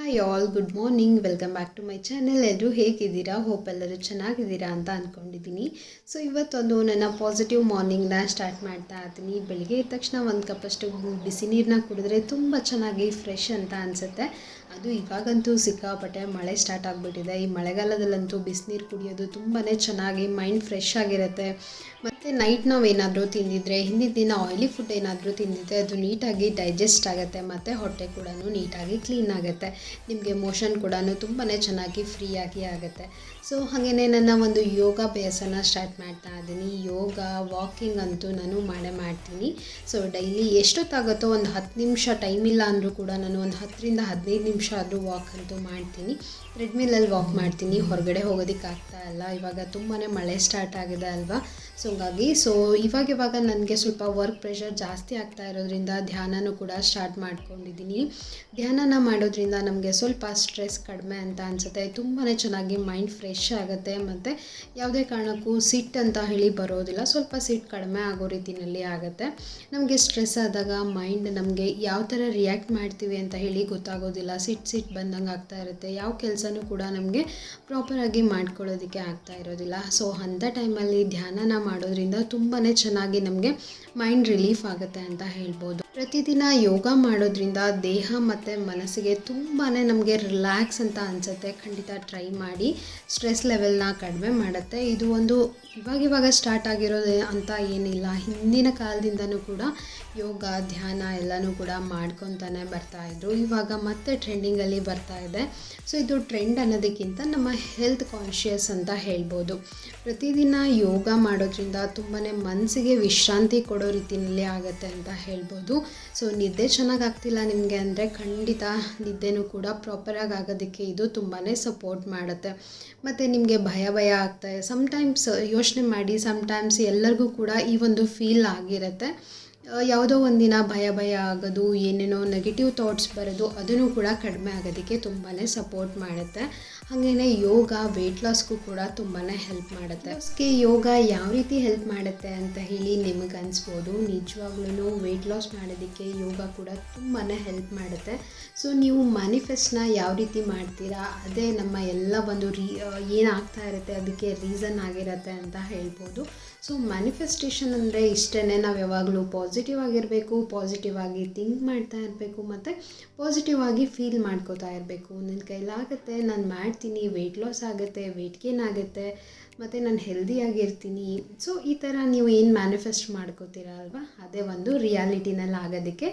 Hi all, good morning. Welcome back to my channel. ಎಲ್ಲರೂ ಹೇಗಿದ್ದೀರಾ? Hope ಎಲ್ಲರೂ ಚೆನ್ನಾಗಿದ್ದೀರಾ ಅಂತ ಅಂದ್ಕೊಂಡಿದ್ದೀನಿ. ಸೊ ಇವತ್ತೊಂದು ನನ್ನ ಪಾಸಿಟಿವ್ ಮಾರ್ನಿಂಗ್ನ ಸ್ಟಾರ್ಟ್ ಮಾಡ್ತಾ ಇದ್ದೀನಿ. ಬೆಳಿಗ್ಗೆ ಎದ್ದ ತಕ್ಷಣ ಒಂದು ಕಪ್ಪಷ್ಟು ಬಿಸಿ ನೀರನ್ನ ಕುಡಿದ್ರೆ ತುಂಬ ಚೆನ್ನಾಗಿ ಫ್ರೆಶ್ ಅಂತ ಅನಿಸುತ್ತೆ. ಅದು ಇವಾಗಂತೂ ಸಿಕ್ಕಾಪಟ್ಟೆ ಮಳೆ ಸ್ಟಾರ್ಟ್ ಆಗಿಬಿಟ್ಟಿದೆ. ಈ ಮಳೆಗಾಲದಲ್ಲಂತೂ ಬಿಸಿನೀರು ಕುಡಿಯೋದು ತುಂಬಾ ಚೆನ್ನಾಗಿ ಮೈಂಡ್ ಫ್ರೆಶ್ ಆಗಿರುತ್ತೆ. ಮತ್ತು ನೈಟ್ ನಾವು ಏನಾದರೂ ತಿಂದಿದ್ರೆ, ಹಿಂದಿನ ದಿನ ಆಯಿಲಿ ಫುಡ್ ಏನಾದರೂ ತಿಂದಿದ್ರೆ ಅದು ನೀಟಾಗಿ ಡೈಜೆಸ್ಟ್ ಆಗುತ್ತೆ ಮತ್ತು ಹೊಟ್ಟೆ ಕೂಡ ನೀಟಾಗಿ ಕ್ಲೀನ್ ಆಗುತ್ತೆ. ನಿಮಗೆ ಮೋಷನ್ ಕೂಡ ತುಂಬಾ ಚೆನ್ನಾಗಿ ಫ್ರೀಯಾಗಿ ಆಗುತ್ತೆ. ಸೊ ಹಾಗೆಯೇ ನನ್ನ ಒಂದು ಯೋಗಾಭ್ಯಾಸನ ಸ್ಟಾರ್ಟ್ ಮಾಡ್ತಾ ಇದ್ದೀನಿ. ಯೋಗ, ವಾಕಿಂಗ್ ಅಂತೂ ನಾನು ಮಾಡ್ತೀನಿ. ಸೊ ಡೈಲಿ ಎಷ್ಟೊತ್ತಾಗುತ್ತೋ ಒಂದು 10 ನಿಮಿಷ, ಟೈಮ್ ಇಲ್ಲ ಅಂದರೂ ಕೂಡ ನಾನು ಒಂದು 10ರಿಂದ 15 ನಿಮಿಷ ಆದರೂ ವಾಕ್ ಅಂತೂ ಮಾಡ್ತೀನಿ. ಟ್ರೆಡ್ಮಿಲಲ್ಲಿ ವಾಕ್ ಮಾಡ್ತೀನಿ. ಹೊರಗಡೆ ಹೋಗೋದಕ್ಕೆ ಆಗ್ತಾ ಇಲ್ಲ, ಇವಾಗ ತುಂಬಾ ಮಳೆ ಸ್ಟಾರ್ಟ್ ಆಗಿದೆ ಅಲ್ವಾ. ಸೊ ಹಾಗಾಗಿ ಇವಾಗ ನನಗೆ ಸ್ವಲ್ಪ ವರ್ಕ್ ಪ್ರೆಷರ್ ಜಾಸ್ತಿ ಆಗ್ತಾ ಇರೋದ್ರಿಂದ ಧ್ಯಾನನೂ ಕೂಡ ಸ್ಟಾರ್ಟ್ ಮಾಡ್ಕೊಂಡಿದ್ದೀನಿ. ಧ್ಯಾನನ ಮಾಡೋದ್ರಿಂದ ನಮಗೆ ಸ್ವಲ್ಪ ಸ್ಟ್ರೆಸ್ ಕಡಿಮೆ ಅಂತ ಅನಿಸುತ್ತೆ. ತುಂಬಾ ಚೆನ್ನಾಗಿ ಮೈಂಡ್ ಫ್ರೆಶ್ ಆಗುತ್ತೆ ಮತ್ತು ಯಾವುದೇ ಕಾರಣಕ್ಕೂ ಸಿಟ್ಟು ಅಂತ ಹೇಳಿ ಬರೋದಿಲ್ಲ. ಸ್ವಲ್ಪ ಸಿಟ್ಟು ಕಡಿಮೆ ಆಗೋ ರೀತಿಯಲ್ಲಿ ಆಗುತ್ತೆ. ನಮಗೆ ಸ್ಟ್ರೆಸ್ ಆದಾಗ ಮೈಂಡ್ ನಮಗೆ ಯಾವ ಥರ ರಿಯಾಕ್ಟ್ ಮಾಡ್ತೀವಿ ಅಂತ ಹೇಳಿ ಗೊತ್ತಾಗೋದಿಲ್ಲ. ಸಿಟ್ಟು ಬಂದಂಗೆ ಆಗ್ತಾ ಇರುತ್ತೆ. ಯಾವ ಕೆಲಸನೂ ಕೂಡ ನಮಗೆ ಪ್ರಾಪರಾಗಿ ಮಾಡ್ಕೊಳ್ಳೋದಕ್ಕೆ ಆಗ್ತಾ ಇರೋದಿಲ್ಲ. ಸೊ ಅಂಥ ಟೈಮಲ್ಲಿ ಧ್ಯಾನನ ಮಾಡೋದ್ರಿಂದ ತುಂಬಾ ಚೆನ್ನಾಗಿ ನಮಗೆ ಮೈಂಡ್ ರಿಲೀಫ್ ಆಗುತ್ತೆ ಅಂತ ಹೇಳ್ಬೋದು. ಪ್ರತಿದಿನ ಯೋಗ ಮಾಡೋದ್ರಿಂದ ದೇಹ ಮತ್ತು ಮನಸ್ಸಿಗೆ ತುಂಬಾ ನಮಗೆ ರಿಲ್ಯಾಕ್ಸ್ ಅಂತ ಅನಿಸುತ್ತೆ. ಖಂಡಿತ ಟ್ರೈ ಮಾಡಿ. ಸ್ಟ್ರೆಸ್ ಲೆವೆಲ್ನ ಕಡಿಮೆ ಮಾಡುತ್ತೆ. ಇದು ಒಂದು ಇವಾಗ ಸ್ಟಾರ್ಟ್ ಆಗಿರೋದು ಅಂತ ಏನಿಲ್ಲ. ಹಿಂದಿನ ಕಾಲದಿಂದನೂ ಕೂಡ ಯೋಗ, ಧ್ಯಾನ ಎಲ್ಲನೂ ಕೂಡ ಮಾಡ್ಕೊತಾನೆ ಬರ್ತಾಯಿದ್ರು. ಇವಾಗ ಮತ್ತೆ ಟ್ರೆಂಡಿಂಗಲ್ಲಿ ಬರ್ತಾ ಇದೆ. ಸೊ ಇದು ಟ್ರೆಂಡ್ ಅನ್ನೋದಕ್ಕಿಂತ ನಮ್ಮ ಹೆಲ್ತ್ ಕಾನ್ಷಿಯಸ್ ಅಂತ ಹೇಳ್ಬೋದು. ಪ್ರತಿದಿನ ಯೋಗ ಮಾಡೋದ್ರಿಂದ ತುಂಬಾ ಮನಸ್ಸಿಗೆ ವಿಶ್ರಾಂತಿ ಕೊಡೋ ರೀತಿಯಲ್ಲಿ ಆಗುತ್ತೆ ಅಂತ ಹೇಳ್ಬೋದು. ಸೊ ನಿದ್ದೆ ಚೆನ್ನಾಗಿ ಆಗ್ತಿಲ್ಲ ನಿಮಗೆ ಅಂದರೆ ಖಂಡಿತ ನಿದ್ದೆನೂ ಕೂಡ ಪ್ರಾಪರಾಗಿ ಆಗೋದಕ್ಕೆ ಇದು ತುಂಬಾ ಸಪೋರ್ಟ್ ಮಾಡುತ್ತೆ. ಮತ್ತು ನಿಮಗೆ ಭಯ ಆಗ್ತಾಯಿದೆ. ಸಮ್ಟೈಮ್ಸ್ ಯೋಚನೆ ಮಾಡಿ, ಸಮ್ಟೈಮ್ಸ್ ಎಲ್ಲರಿಗೂ ಕೂಡ ಈ ಒಂದು ಫೀಲ್ ಆಗಿರುತ್ತೆ. ಯಾವುದೋ ಒಂದಿನ ಭಯ ಆಗೋದು, ಏನೇನೋ ನೆಗೆಟಿವ್ ಥಾಟ್ಸ್ ಬರೋದು, ಅದನ್ನು ಕೂಡ ಕಡಿಮೆ ಆಗೋದಕ್ಕೆ ತುಂಬಾ ಸಪೋರ್ಟ್ ಮಾಡುತ್ತೆ. ಹಾಗೆಯೇ ಯೋಗ ವೆಯ್ಟ್ ಲಾಸ್ಗೂ ಕೂಡ ತುಂಬಾ ಹೆಲ್ಪ್ ಮಾಡುತ್ತೆ. ಅದಕ್ಕೆ ಯೋಗ ಯಾವ ರೀತಿ ಹೆಲ್ಪ್ ಮಾಡುತ್ತೆ ಅಂತ ಹೇಳಿ ನಿಮಗೆ ಅನಿಸ್ಬೋದು. ನಿಜವಾಗ್ಲೂ ವೆಯ್ಟ್ ಲಾಸ್ ಮಾಡೋದಕ್ಕೆ ಯೋಗ ಕೂಡ ತುಂಬಾ ಹೆಲ್ಪ್ ಮಾಡುತ್ತೆ. ಸೊ ನೀವು ಮ್ಯಾನಿಫೆಸ್ಟ್ನ ಯಾವ ರೀತಿ ಮಾಡ್ತೀರಾ, ಅದೇ ನಮ್ಮ ಎಲ್ಲ ಒಂದು ಏನಾಗ್ತಾ ಇರುತ್ತೆ ಅದಕ್ಕೆ ರೀಸನ್ ಆಗಿರುತ್ತೆ ಅಂತ ಹೇಳ್ಬೋದು. ಸೊ ಮ್ಯಾನಿಫೆಸ್ಟೇಷನ್ ಅಂದರೆ ಇಷ್ಟೇ. ನಾವು ಯಾವಾಗಲೂ ಪಾಸಿಟಿವ್ ಆಗಿರಬೇಕು, ಪಾಸಿಟಿವ್ ಆಗಿ ಥಿಂಕ್ ಮಾಡ್ತಾ ಇರಬೇಕು ಮತ್ತು ಪಾಸಿಟಿವ್ ಆಗಿ ಫೀಲ್ ಮಾಡ್ಕೋತಾ ಇರಬೇಕು. ನನ್ನ ಕೈಲಾಗುತ್ತೆ, ನಾನು ಮಾಡ್ತೀನಿ, ವೆಯ್ಟ್ ಲಾಸ್ ಆಗುತ್ತೆ, ವೆಯ್ಟ್ ಗೇನ್ ಆಗುತ್ತೆ ಮತ್ತು ನಾನು ಹೆಲ್ದಿಯಾಗಿರ್ತೀನಿ. ಸೊ ಈ ಥರ ನೀವು ಏನು ಮ್ಯಾನಿಫೆಸ್ಟ್ ಮಾಡ್ಕೋತೀರಾ ಅಲ್ವಾ, ಅದೇ ಒಂದು ರಿಯಾಲಿಟಿನಲ್ಲಿ ಆಗೋದಕ್ಕೆ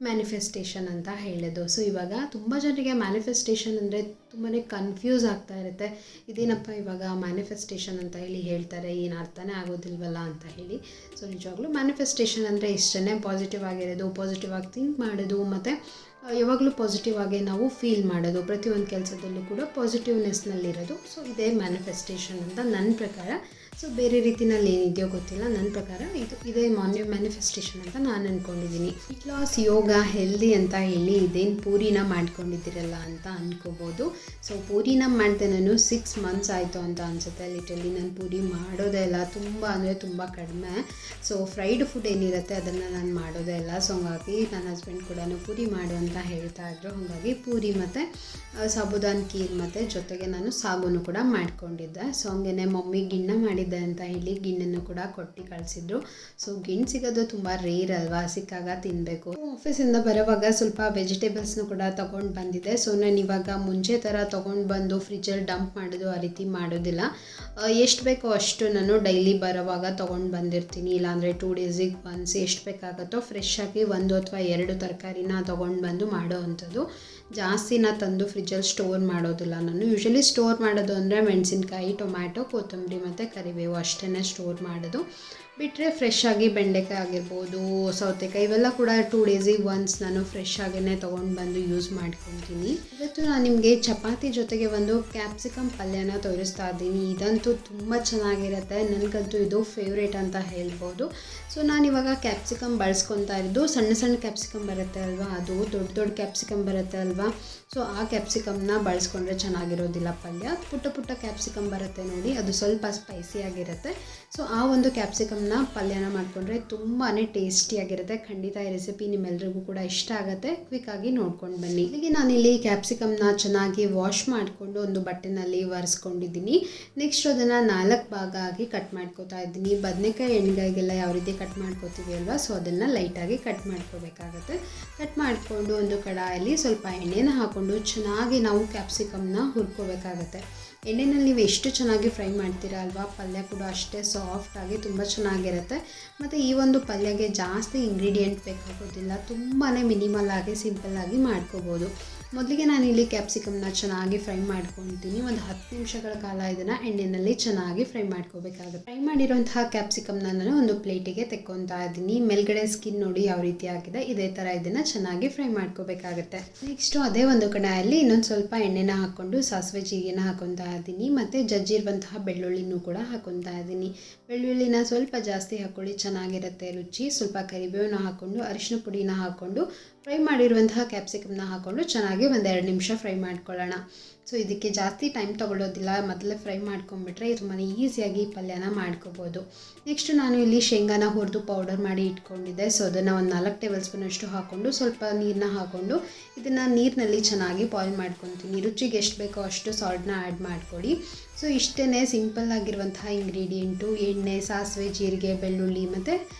ಮ್ಯಾನಿಫೆಸ್ಟೇಷನ್ ಅಂತ ಹೇಳೋದು. ಸೊ ಇವಾಗ ತುಂಬ ಜನರಿಗೆ ಮ್ಯಾನಿಫೆಸ್ಟೇಷನ್ ಅಂದರೆ ತುಂಬಾ ಕನ್ಫ್ಯೂಸ್ ಆಗ್ತಾ ಇರುತ್ತೆ. ಇದೇನಪ್ಪ ಇವಾಗ ಮ್ಯಾನಿಫೆಸ್ಟೇಷನ್ ಅಂತ ಹೇಳಿ ಹೇಳ್ತಾರೆ, ಏನು ಅರ್ಥನೇ ಆಗೋದಿಲ್ವಲ್ಲ ಅಂತ ಹೇಳಿ. ಸೊ ನಿಜವಾಗ್ಲೂ ಮ್ಯಾನಿಫೆಸ್ಟೇಷನ್ ಅಂದರೆ ಇಷ್ಟೇ. ಪಾಸಿಟಿವ್ ಆಗಿರೋದು, ಪಾಸಿಟಿವ್ ಆಗಿ ಥಿಂಕ್ ಮಾಡೋದು ಮತ್ತು ಯಾವಾಗಲೂ ಪಾಸಿಟಿವ್ ಆಗಿ ನಾವು ಫೀಲ್ ಮಾಡೋದು. ಪ್ರತಿಯೊಂದು ಕೆಲಸದಲ್ಲೂ ಕೂಡ ಪಾಸಿಟಿವ್ನೆಸ್ನಲ್ಲಿರೋದು. ಸೊ ಇದೇ ಮ್ಯಾನಿಫೆಸ್ಟೇಷನ್ ಅಂತ ನನ್ನ ಪ್ರಕಾರ. ಸೊ ಬೇರೆ ರೀತಿಯಲ್ಲಿ ಏನಿದೆಯೋ ಗೊತ್ತಿಲ್ಲ, ನನ್ನ ಪ್ರಕಾರ ಇದೇ ಮ್ಯಾನಿಫೆಸ್ಟೇಷನ್ ಅಂತ ನಾನು ಅಂದ್ಕೊಂಡಿದ್ದೀನಿ. ವೆಯ್ಟ್ ಲಾಸ್, ಯೋಗ, ಹೆಲ್ದಿ ಅಂತ ಹೇಳಿ ಇದೇನು ಪೂರಿನ ಮಾಡ್ಕೊಂಡಿದ್ದೀರಲ್ಲ ಅಂತ ಅಂದ್ಕೋಬೋದು. ಸೊ ಪೂರಿನ ಮಾಡಿದೆ ನಾನು 6 ಮಂತ್ಸ್ ಆಯಿತು ಅಂತ ಅನಿಸುತ್ತೆ. ಲಿಟರಲಿ ನಾನು ಪೂರಿ ಮಾಡೋದೇ ಇಲ್ಲ, ತುಂಬ ಅಂದರೆ ತುಂಬ ಕಡಿಮೆ. ಸೊ ಫ್ರೈಡ್ ಫುಡ್ ಏನಿರುತ್ತೆ ಅದನ್ನು ನಾನು ಮಾಡೋದೇ ಇಲ್ಲ. ಸೊ ಹಾಗಾಗಿ ನನ್ನ ಹಸ್ಬೆಂಡ್ ಕೂಡ ಪೂರಿ ಮಾಡು ಅಂತ ಹೇಳ್ತಾಯಿದ್ರು. ಹಾಗಾಗಿ ಪೂರಿ ಮತ್ತು ಸಾಬುದಾನ್ ಖೀರ್ ಮತ್ತು ಜೊತೆಗೆ ನಾನು ಸಾಗುನು ಕೂಡ ಮಾಡ್ಕೊಂಡಿದ್ದೆ. ಸೊ ಹಂಗೆ ಮಮ್ಮಿ ಗಿಣ್ಣ ಮಾಡಿದ್ದೆ ಅಂತ ಹೇಳಿ ಗಿಣ್ಣನ್ನು ಕೂಡ ಕೊಟ್ಟು ಕಳಿಸಿದ್ರು. ಸೊ ಗಿಣ್ಣು ಸಿಗೋದು ತುಂಬ ರೇರ್ ಅಲ್ವಾ, ಸಿಕ್ಕಾಗ ತಿನ್ನಬೇಕು. ಆಫೀಸಿಂದ ಬರೋವಾಗ ಸ್ವಲ್ಪ ವೆಜಿಟೇಬಲ್ಸ್ನು ಕೂಡ ತೊಗೊಂಡು ಬಂದಿದ್ದೆ. ಸೊ ನಾನು ಇವಾಗ ಮುಂಚೆ ಥರ ತೊಗೊಂಡು ಬಂದು ಫ್ರಿಜ್ಜಲ್ಲಿ ಡಂಪ್ ಮಾಡೋದು ಆ ರೀತಿ ಮಾಡೋದಿಲ್ಲ. ಎಷ್ಟು ಬೇಕೋ ಅಷ್ಟು ನಾನು ಡೈಲಿ ಬರೋವಾಗ ತೊಗೊಂಡು ಬಂದಿರ್ತೀನಿ. ಇಲ್ಲಾಂದರೆ 2 ಡೇಸಿಗೆ ಒನ್ಸ್ ಎಷ್ಟು ಬೇಕಾಗುತ್ತೋ ಫ್ರೆಶ್ ಆಗಿ 1 ಅಥವಾ 2 ತರಕಾರಿನ ತೊಗೊಂಡು ಬಂದು ಮಾಡೋ ಅಂಥದ್ದು. ಜಾಸ್ತಿನ ತಂದು ಫ್ರಿಜ್ಜಲ್ಲಿ ಸ್ಟೋರ್ ಮಾಡೋದಿಲ್ಲ ನಾನು. ಯೂಶ್ವಲಿ ಸ್ಟೋರ್ ಮಾಡೋದು ಅಂದರೆ ಮೆಣಸಿನ್ಕಾಯಿ, ಟೊಮ್ಯಾಟೊ, ಕೊತ್ತಂಬರಿ ಮತ್ತು ಕರಿಬೇವು ಅಷ್ಟೇ ಸ್ಟೋರ್ ಮಾಡೋದು. ಬಿಟ್ಟರೆ ಫ್ರೆಶ್ ಆಗಿ ಬೆಂಡೆಕಾಯಿ ಆಗಿರ್ಬೋದು, ಸೌತೆಕಾಯಿ, ಇವೆಲ್ಲ ಕೂಡ 2 ಡೇಸಿಗೆ ಒನ್ಸ್ ನಾನು ಫ್ರೆಶ್ ಆಗಿಯೇ ತೊಗೊಂಡು ಬಂದು ಯೂಸ್ ಮಾಡ್ಕೊತೀನಿ. ಇವತ್ತು ನಾನು ನಿಮಗೆ ಚಪಾತಿ ಜೊತೆಗೆ ಒಂದು ಕ್ಯಾಪ್ಸಿಕಮ್ ಪಲ್ಯನ ತೋರಿಸ್ತಾ ಇದ್ದೀನಿ. ಇದಂತೂ ತುಂಬ ಚೆನ್ನಾಗಿರುತ್ತೆ. ನನಗಂತೂ ಇದು ಫೇವ್ರೇಟ್ ಅಂತ ಹೇಳ್ಬೋದು. ಸೊ ನಾನಿವಾಗ ಕ್ಯಾಪ್ಸಿಕಮ್ ಬಳಸ್ಕೊತಾ ಇರೋದು ಸಣ್ಣ ಕ್ಯಾಪ್ಸಿಕಮ್ ಬರುತ್ತೆ ಅಲ್ವಾ, ಅದು ದೊಡ್ಡ ಕ್ಯಾಪ್ಸಿಕಮ್ ಬರುತ್ತೆ ಅಲ್ವಾ. ಸೊ ಆ ಕ್ಯಾಪ್ಸಿಕಮ್ನ ಬಳಸ್ಕೊಂಡ್ರೆ ಚೆನ್ನಾಗಿರೋದಿಲ್ಲ ಪಲ್ಯ. ಪುಟ್ಟ ಪುಟ್ಟ ಕ್ಯಾಪ್ಸಿಕಮ್ ಬರುತ್ತೆ ನೋಡಿ, ಅದು ಸ್ವಲ್ಪ ಸ್ಪೈಸಿಯಾಗಿರುತ್ತೆ. ಸೊ ಆ ಒಂದು ಕ್ಯಾಪ್ಸಿಕಮ್ನ ಪಲ್ಯನ ಮಾಡಿಕೊಂಡ್ರೆ ತುಂಬಾ ಟೇಸ್ಟಿಯಾಗಿರುತ್ತೆ. ಖಂಡಿತ ಈ ರೆಸಿಪಿ ನಿಮ್ಮೆಲ್ರಿಗೂ ಕೂಡ ಇಷ್ಟ ಆಗುತ್ತೆ. ಕ್ವಿಕ್ಕಾಗಿ ನೋಡ್ಕೊಂಡು ಬನ್ನಿ. ಇಲ್ಲಿಗೆ ನಾನಿಲ್ಲಿ ಕ್ಯಾಪ್ಸಿಕಮ್ನ ಚೆನ್ನಾಗಿ ವಾಶ್ ಮಾಡಿಕೊಂಡು ಒಂದು ಬಟ್ಟೆನಲ್ಲಿ ಒರೆಸ್ಕೊಂಡಿದ್ದೀನಿ. ನೆಕ್ಸ್ಟ್ ಅದನ್ನು 4 ಭಾಗ ಆಗಿ ಕಟ್ ಮಾಡ್ಕೋತಾ ಇದ್ದೀನಿ. ಬದನೆಕಾಯಿ ಎಣ್ಗಾಯಿಗೆಲ್ಲ ಯಾವ ರೀತಿ ಕಟ್ ಮಾಡ್ಕೋತೀವಿ ಅಲ್ವಾ, ಸೊ ಅದನ್ನು ಲೈಟಾಗಿ ಕಟ್ ಮಾಡ್ಕೋಬೇಕಾಗತ್ತೆ. ಕಟ್ ಮಾಡಿಕೊಂಡು ಒಂದು ಕಡಾಯಲ್ಲಿ ಸ್ವಲ್ಪ ಎಣ್ಣೆನ ಹಾಕ್ಕೊಂಡು ಚೆನ್ನಾಗಿ ನಾವು ಕ್ಯಾಪ್ಸಿಕಮ್ನ ಹುರ್ಕೋಬೇಕಾಗತ್ತೆ. ಎಣ್ಣೆಯಲ್ಲಿ ನೀವು ಎಷ್ಟು ಚೆನ್ನಾಗಿ ಫ್ರೈ ಮಾಡ್ತೀರಾ ಅಲ್ವಾ, ಪಲ್ಯ ಕೂಡ ಅಷ್ಟೇ ಸಾಫ್ಟಾಗಿ ತುಂಬ ಚೆನ್ನಾಗಿರುತ್ತೆ. ಮತ್ತು ಈ ಒಂದು ಪಲ್ಯಗೆ ಜಾಸ್ತಿ ಇಂಗ್ರೀಡಿಯೆಂಟ್ ಬೇಕಾಗೋದಿಲ್ಲ, ತುಂಬಾ ಮಿನಿಮಲ್ ಆಗಿ ಸಿಂಪಲ್ಲಾಗಿ ಮಾಡ್ಕೋಬೋದು. ಮೊದಲಿಗೆ ನಾನಿಲ್ಲಿ ಕ್ಯಾಪ್ಸಿಕಮ್ನ ಚೆನ್ನಾಗಿ ಫ್ರೈ ಮಾಡ್ಕೊತೀನಿ. ಒಂದು 10 ನಿಮಿಷಗಳ ಕಾಲ ಇದನ್ನು ಎಣ್ಣೆಯಲ್ಲಿ ಚೆನ್ನಾಗಿ ಫ್ರೈ ಮಾಡ್ಕೋಬೇಕಾಗುತ್ತೆ. ಫ್ರೈ ಮಾಡಿರೋಂತಹ ಕ್ಯಾಪ್ಸಿಕಮ್ನ ನಾನು ಒಂದು ಪ್ಲೇಟಿಗೆ ತೆಕ್ಕೊತಾ ಇದ್ದೀನಿ. ಮೇಲ್ಗಡೆ ಸ್ಕಿನ್ ನೋಡಿ ಯಾವ ರೀತಿ ಆಗಿದೆ, ಇದೇ ಥರ ಇದನ್ನು ಚೆನ್ನಾಗಿ ಫ್ರೈ ಮಾಡ್ಕೋಬೇಕಾಗುತ್ತೆ. ನೆಕ್ಸ್ಟು ಅದೇ ಒಂದು ಕಡಾಯಲ್ಲಿ ಇನ್ನೊಂದು ಸ್ವಲ್ಪ ಎಣ್ಣೆನ ಹಾಕ್ಕೊಂಡು ಸಾಸಿವೆ ಜೀರಿಗೆನ ಹಾಕೊತಾ ಇದ್ದೀನಿ. ಮತ್ತು ಜಜ್ಜಿರುವಂತಹ ಬೆಳ್ಳುಳ್ಳಿನೂ ಕೂಡ ಹಾಕೊತಾ ಇದ್ದೀನಿ. ಬೆಳ್ಳುಳ್ಳಿನ ಸ್ವಲ್ಪ ಜಾಸ್ತಿ ಹಾಕ್ಕೊಳ್ಳಿ, ಚೆನ್ನಾಗಿರುತ್ತೆ ರುಚಿ. ಸ್ವಲ್ಪ ಕರಿಬೇವನ್ನ ಹಾಕ್ಕೊಂಡು ಅರಿಶಿನ ಪುಡಿನ ಹಾಕ್ಕೊಂಡು ಫ್ರೈ ಮಾಡಿರುವಂತಹ ಕ್ಯಾಪ್ಸಿಕಮ್ನ ಹಾಕ್ಕೊಂಡು ಚೆನ್ನಾಗಿ 1-2 ನಿಮಿಷ ಫ್ರೈ ಮಾಡ್ಕೊಳ್ಳೋಣ. ಸೊ ಇದಕ್ಕೆ ಜಾಸ್ತಿ ಟೈಮ್ ತೊಗೊಳ್ಳೋದಿಲ್ಲ, ಮೊದಲೇ ಫ್ರೈ ಮಾಡ್ಕೊಂಡ್ಬಿಟ್ರೆ ತುಂಬಾ ಈಸಿಯಾಗಿ ಪಲ್ಯನ ಮಾಡ್ಕೋಬೋದು. ನೆಕ್ಸ್ಟು ನಾನು ಇಲ್ಲಿ ಶೇಂಗಾನ ಹುರಿದು ಪೌಡರ್ ಮಾಡಿ ಇಟ್ಕೊಂಡಿದ್ದೆ. ಸೊ ಅದನ್ನು ಒಂದು 4 ಟೇಬಲ್ ಸ್ಪೂನಷ್ಟು ಹಾಕ್ಕೊಂಡು ಸ್ವಲ್ಪ ನೀರನ್ನ ಹಾಕ್ಕೊಂಡು ಇದನ್ನು ನೀರಿನಲ್ಲಿ ಚೆನ್ನಾಗಿ ಬಾಯ್ಲ್ ಮಾಡ್ಕೊತೀನಿ. ರುಚಿಗೆ ಎಷ್ಟು ಬೇಕೋ ಅಷ್ಟು ಸಾಲ್ಟ್ನ ಆ್ಯಡ್ ಮಾಡ್ಕೊಳ್ಳಿ. ಸೊ ಇಷ್ಟೇ ಸಿಂಪಲ್ ಆಗಿರುವಂತಹ ಇಂಗ್ರೀಡಿಯೆಂಟು. ಎಣ್ಣೆ, ಸಾಸಿವೆ, ಜೀರಿಗೆ, ಬೆಳ್ಳುಳ್ಳಿ ಮತ್ತು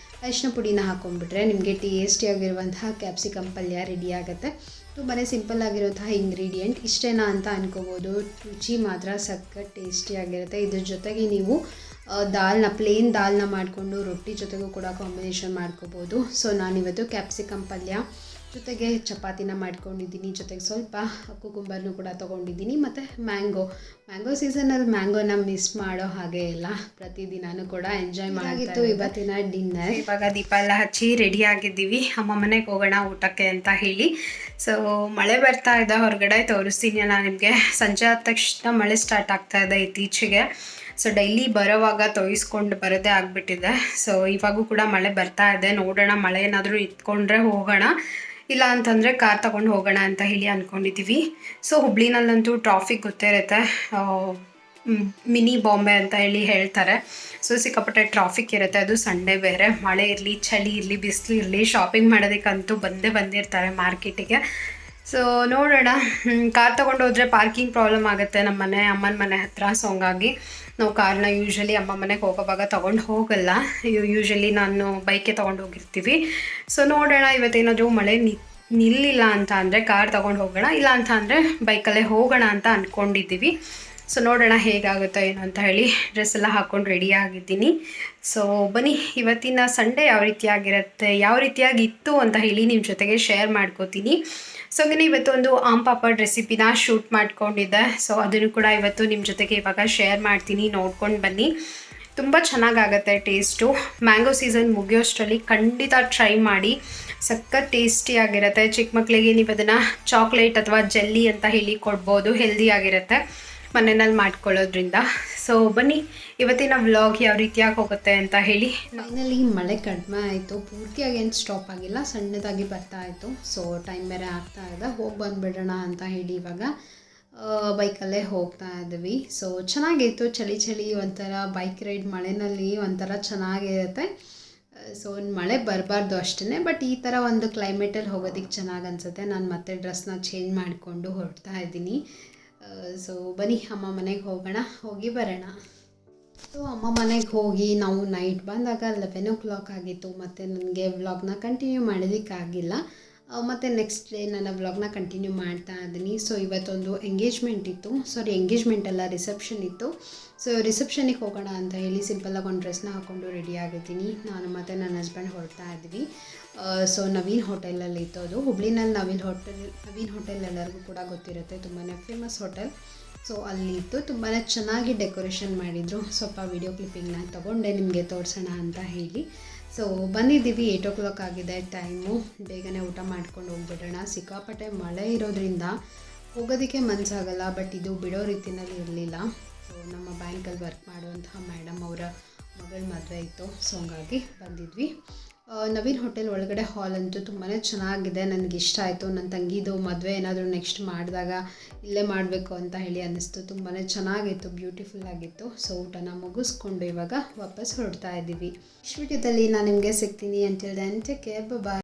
ಅರಿಶಿನ ಪುಡಿನ ಹಾಕ್ಕೊಂಡ್ಬಿಟ್ರೆ ನಿಮಗೆ ಟೇಸ್ಟಿಯಾಗಿರುವಂತಹ ಕ್ಯಾಪ್ಸಿಕಮ್ ಪಲ್ಯ ರೆಡಿ ಆಗುತ್ತೆ. ತುಂಬಾ ಸಿಂಪಲ್ ಆಗಿರುವಂತಹ ಇಂಗ್ರೀಡಿಯೆಂಟ್. ಇಷ್ಟೇನಾ ಅಂತ ಅನ್ಕೋಬೋದು, ರುಚಿ ಮಾತ್ರ ಸಖತ್ ಟೇಸ್ಟಿಯಾಗಿರುತ್ತೆ. ಇದ್ರ ಜೊತೆಗೆ ನೀವು ಪ್ಲೇನ್ ದಾಲ್ನ ಮಾಡಿಕೊಂಡು ರೊಟ್ಟಿ ಜೊತೆಗೂ ಕೂಡ ಕಾಂಬಿನೇಷನ್ ಮಾಡ್ಕೋಬೋದು. ಸೊ ನಾನಿವತ್ತು ಕ್ಯಾಪ್ಸಿಕಮ್ ಪಲ್ಯ ಜೊತೆಗೆ ಚಪಾತಿನ ಮಾಡ್ಕೊಂಡಿದ್ದೀನಿ. ಜೊತೆಗೆ ಸ್ವಲ್ಪ ಕುಕುಂಬರ್ನೂ ಕೂಡ ತೊಗೊಂಡಿದ್ದೀನಿ. ಮತ್ತು ಮ್ಯಾಂಗೋ ಸೀಸನಲ್ಲಿ ಮ್ಯಾಂಗೋನ ಮಿಸ್ ಮಾಡೋ ಹಾಗೆ ಇಲ್ಲ, ಪ್ರತಿದಿನವೂ ಕೂಡ ಎಂಜಾಯ್ ಮಾಡಿತ್ತು ಇವತ್ತಿನ ಡಿನ್ನರ್. ಇವಾಗ ದೀಪ ಎಲ್ಲ ಹಚ್ಚಿ ರೆಡಿ ಆಗಿದ್ದೀವಿ, ಅಮ್ಮ ಮನೆಗೆ ಹೋಗೋಣ ಊಟಕ್ಕೆ ಅಂತ ಹೇಳಿ. ಸೊ ಮಳೆ ಬರ್ತಾ ಇದೆ, ಹೊರಗಡೆ ತೋರಿಸ್ತೀನಿ ನಾನು ನಿಮಗೆ. ಸಂಜೆ ಆದ ತಕ್ಷಣ ಮಳೆ ಸ್ಟಾರ್ಟ್ ಆಗ್ತಾ ಇದೆ ಇತ್ತೀಚೆಗೆ. ಸೊ ಡೈಲಿ ಬರೋವಾಗ ತೊಯಿಸ್ಕೊಂಡು ಬರೋದೇ ಆಗಿಬಿಟ್ಟಿದೆ. ಸೊ ಇವಾಗೂ ಕೂಡ ಮಳೆ ಬರ್ತಾ ಇದೆ, ನೋಡೋಣ ಮಳೆ ಏನಾದರೂ ಇಟ್ಕೊಂಡ್ರೆ ಹೋಗೋಣ, ಇಲ್ಲ ಅಂತಂದರೆ ಕಾರ್ ತೊಗೊಂಡು ಹೋಗೋಣ ಅಂತ ಹೇಳಿ ಅಂದ್ಕೊಂಡಿದ್ದೀವಿ. ಸೊ ಹುಬ್ಳಿನಲ್ಲಂತೂ ಟ್ರಾಫಿಕ್ ಗೊತ್ತೇ ಇರುತ್ತೆ, ಮಿನಿ ಬಾಂಬೆ ಅಂತ ಹೇಳಿ ಹೇಳ್ತಾರೆ. ಸೊ ಸಿಕ್ಕಾಪಟ್ಟೆ ಟ್ರಾಫಿಕ್ ಇರುತ್ತೆ, ಅದು ಸಂಡೇ ಬೇರೆ. ಮಳೆ ಇರಲಿ, ಚಳಿ ಇರಲಿ, ಬಿಸಿಲು ಇರಲಿ, ಶಾಪಿಂಗ್ ಮಾಡೋದಕ್ಕಂತೂ ಬಂದಿರ್ತಾರೆ ಮಾರ್ಕೆಟಿಗೆ. ಸೊ ನೋಡೋಣ, ಕಾರ್ ತೊಗೊಂಡು ಹೋದರೆ ಪಾರ್ಕಿಂಗ್ ಪ್ರಾಬ್ಲಮ್ ಆಗುತ್ತೆ ನಮ್ಮ ಅಮ್ಮನ ಮನೆ ಹತ್ರ. ಸೊ ಹಂಗಾಗಿ ನಾವು ಕಾರ್ನ ಯೂಶ್ವಲಿ ಅಮ್ಮ ಮನೆಗೆ ಹೋಗೋವಾಗ ತೊಗೊಂಡು ಹೋಗಲ್ಲ, ಯೂಶ್ವಲಿ ನಾನು ಬೈಕೆ ತೊಗೊಂಡು ಹೋಗಿರ್ತೀವಿ. ಸೊ ನೋಡೋಣ, ಇವತ್ತೇನಾದರೂ ಮಳೆ ನಿಲ್ಲಿಲ್ಲ ಅಂತ ಅಂದರೆ ಕಾರ್ ತೊಗೊಂಡು ಹೋಗೋಣ, ಇಲ್ಲ ಅಂತ ಅಂದರೆ ಬೈಕಲ್ಲೇ ಹೋಗೋಣ ಅಂತ ಅಂದ್ಕೊಂಡಿದ್ದೀವಿ. ಸೊ ನೋಡೋಣ ಹೇಗಾಗುತ್ತೋ ಏನು ಅಂತ ಹೇಳಿ ಡ್ರೆಸ್ ಎಲ್ಲ ಹಾಕ್ಕೊಂಡು ರೆಡಿ ಆಗಿದ್ದೀನಿ. ಸೊ ಬನ್ನಿ, ಇವತ್ತಿನ ಸಂಡೇ ಯಾವ ರೀತಿಯಾಗಿರುತ್ತೆ, ಯಾವ ರೀತಿಯಾಗಿತ್ತು ಅಂತ ಹೇಳಿ ನಿಮ್ಮ ಜೊತೆಗೆ ಶೇರ್ ಮಾಡ್ಕೋತೀನಿ. ಸೊ ಹಾಗೆ ಇವತ್ತು ಒಂದು ಆಮ್ ಪಾಪಡ್ ರೆಸಿಪಿನ ಶೂಟ್ ಮಾಡ್ಕೊಂಡಿದ್ದೆ. ಸೊ ಅದನ್ನು ಕೂಡ ಇವತ್ತು ನಿಮ್ಮ ಜೊತೆಗೆ ಇವಾಗ ಶೇರ್ ಮಾಡ್ತೀನಿ, ನೋಡ್ಕೊಂಡು ಬನ್ನಿ. ತುಂಬ ಚೆನ್ನಾಗಾಗತ್ತೆ ಟೇಸ್ಟು. ಮ್ಯಾಂಗೋ ಸೀಸನ್ ಮುಗಿಯೋಷ್ಟರಲ್ಲಿ ಖಂಡಿತ ಟ್ರೈ ಮಾಡಿ, ಸಖತ್ ಟೇಸ್ಟಿಯಾಗಿರುತ್ತೆ. ಚಿಕ್ಕ ಮಕ್ಕಳಿಗೆ ನೀವು ಅದನ್ನು ಚಾಕ್ಲೇಟ್ ಅಥವಾ ಜೆಲ್ಲಿ ಅಂತ ಹೇಳಿ ಕೊಡ್ಬೋದು, ಹೆಲ್ದಿಯಾಗಿರುತ್ತೆ ಮನೆಯಲ್ಲಿ ಮಾಡ್ಕೊಳ್ಳೋದ್ರಿಂದ. ಸೊ ಬನ್ನಿ, ಇವತ್ತಿನ ವ್ಲಾಗ್ ಯಾವ ರೀತಿಯಾಗಿ ಹೋಗುತ್ತೆ ಅಂತ ಹೇಳಿ. ಫೈನಲಿ ಮಳೆ ಕಡಿಮೆ ಆಯಿತು, ಪೂರ್ತಿಯಾಗಿ ಏನು ಸ್ಟಾಪ್ ಆಗಿಲ್ಲ, ಸಣ್ಣದಾಗಿ ಬರ್ತಾ ಇತ್ತು. ಸೊ ಟೈಮ್ ಬೇರೆ ಆಗ್ತಾ ಇದೆ, ಹೋಗಿ ಬಂದುಬಿಡೋಣ ಅಂತ ಹೇಳಿ ಇವಾಗ ಬೈಕಲ್ಲೇ ಹೋಗ್ತಾ ಇದ್ವಿ. ಸೊ ಚೆನ್ನಾಗಿತ್ತು, ಚಳಿ ಒಂಥರ ಬೈಕ್ ರೈಡ್ ಮಳೆಯಲ್ಲಿ ಒಂಥರ ಚೆನ್ನಾಗಿರುತ್ತೆ. ಸೊ ಮಳೆ ಬರಬಾರ್ದು ಅಷ್ಟೇ, ಬಟ್ ಈ ಥರ ಒಂದು ಕ್ಲೈಮೇಟಲ್ಲಿ ಹೋಗೋದಕ್ಕೆ ಚೆನ್ನಾಗಿ ಅನಿಸುತ್ತೆ. ನಾನು ಮತ್ತೆ ಡ್ರೆಸ್ನ ಚೇಂಜ್ ಮಾಡಿಕೊಂಡು ಹೊರಡ್ತಾ ಇದ್ದೀನಿ. ಸೊ ಬನ್ನಿ, ಅಮ್ಮ ಮನೆಗೆ ಹೋಗೋಣ, ಹೋಗಿ ಬರೋಣ. ಸೊ ಅಮ್ಮ ಮನೆಗೆ ಹೋಗಿ ನಾವು ನೈಟ್ ಬಂದಾಗ 11 o'clock ಆಗಿತ್ತು. ಮತ್ತು ನನಗೆ ವ್ಲಾಗ್ನ ಕಂಟಿನ್ಯೂ ಮಾಡೋದಕ್ಕಾಗಿಲ್ಲ. ಮತ್ತು ನೆಕ್ಸ್ಟ್ ಡೇ ನನ್ನ ವ್ಲಾಗ್ನ ಕಂಟಿನ್ಯೂ ಮಾಡ್ತಾ ಇದ್ದೀನಿ. ಸೊ ಇವತ್ತೊಂದು ಎಂಗೇಜ್ಮೆಂಟ್ ಅಲ್ಲ, ರಿಸೆಪ್ಷನ್ ಇತ್ತು. ಸೊ ರಿಸೆಪ್ಷನಿಗೆ ಹೋಗೋಣ ಅಂತ ಹೇಳಿ ಸಿಂಪಲ್ಲಾಗಿ ಒಂದು ಡ್ರೆಸ್ನ ಹಾಕ್ಕೊಂಡು ರೆಡಿ ಆಗಿದ್ದೀನಿ. ನಾನು ಮತ್ತು ನನ್ನ ಹಸ್ಬೆಂಡ್ ಹೊರಡ್ತಾ ಇದ್ವಿ. ಸೊ ನವೀನ್ ಹೋಟೆಲಲ್ಲಿ ಇತ್ತು ಅದು, ಹುಬ್ಳಿನಲ್ಲಿ ನವೀನ್ ಹೋಟೆಲ್ ಎಲ್ಲರಿಗೂ ಕೂಡ ಗೊತ್ತಿರುತ್ತೆ, ತುಂಬಾ ಫೇಮಸ್ ಹೋಟೆಲ್. ಸೊ ಅಲ್ಲಿ ಇತ್ತು, ತುಂಬಾ ಚೆನ್ನಾಗಿ ಡೆಕೋರೇಷನ್ ಮಾಡಿದರು. ಸ್ವಲ್ಪ ವಿಡಿಯೋ ಕ್ಲಿಪ್ಪಿಂಗ್ನ ತೊಗೊಂಡೆ ನಿಮಗೆ ತೋರಿಸೋಣ ಅಂತ ಹೇಳಿ. ಸೊ ಬಂದಿದ್ದೀವಿ, 8 o'clock ಆಗಿದೆ ಟೈಮು. ಬೇಗನೆ ಊಟ ಮಾಡ್ಕೊಂಡು ಹೋಗ್ಬಿಡೋಣ. ಸಿಕ್ಕಾಪಟ್ಟೆ ಮಳೆ ಇರೋದ್ರಿಂದ ಹೋಗೋದಕ್ಕೆ ಮನಸ್ಸಾಗಲ್ಲ, ಬಟ್ ಇದು ಬಿಡೋ ರೀತಿಯಲ್ಲಿ ಇರಲಿಲ್ಲ. ಸೊ ನಮ್ಮ ಬ್ಯಾಂಕಲ್ಲಿ ವರ್ಕ್ ಮಾಡುವಂತಹ ಮೇಡಮ್ ಅವರ ಮಗಳ ಮದುವೆ ಇತ್ತು. ಸೊ ಹಂಗಾಗಿ ಬಂದಿದ್ವಿ. ನವೀನ್ ಹೋಟೆಲ್ ಒಳಗಡೆ ಹಾಲ್ ಅಂತೂ ತುಂಬಾ ಚೆನ್ನಾಗಿದೆ. ನನಗೆ ಇಷ್ಟ ಆಯಿತು. ನನ್ನ ತಂಗಿದು ಮದುವೆ ಏನಾದರೂ ನೆಕ್ಸ್ಟ್ ಮಾಡಿದಾಗ ಇಲ್ಲೇ ಮಾಡಬೇಕು ಅಂತ ಹೇಳಿ ಅನ್ನಿಸ್ತು. ತುಂಬಾ ಚೆನ್ನಾಗಿತ್ತು, ಬ್ಯೂಟಿಫುಲ್ ಆಗಿತ್ತು. ಸೊ ಊಟನ ಮುಗಿಸ್ಕೊಂಡು ಇವಾಗ ವಾಪಸ್ ಹೊರಡ್ತಾ ಇದ್ದೀವಿ. ನೆಕ್ಸ್ಟ್ ವಿಡಿಯೋದಲ್ಲಿ ನಾನು ನಿಮಗೆ ಸಿಗ್ತೀನಿ. ಅಂಟಿಲ್ ದೆನ್ ಟೇಕ್ ಕೇರ್, ಬಾಯ್.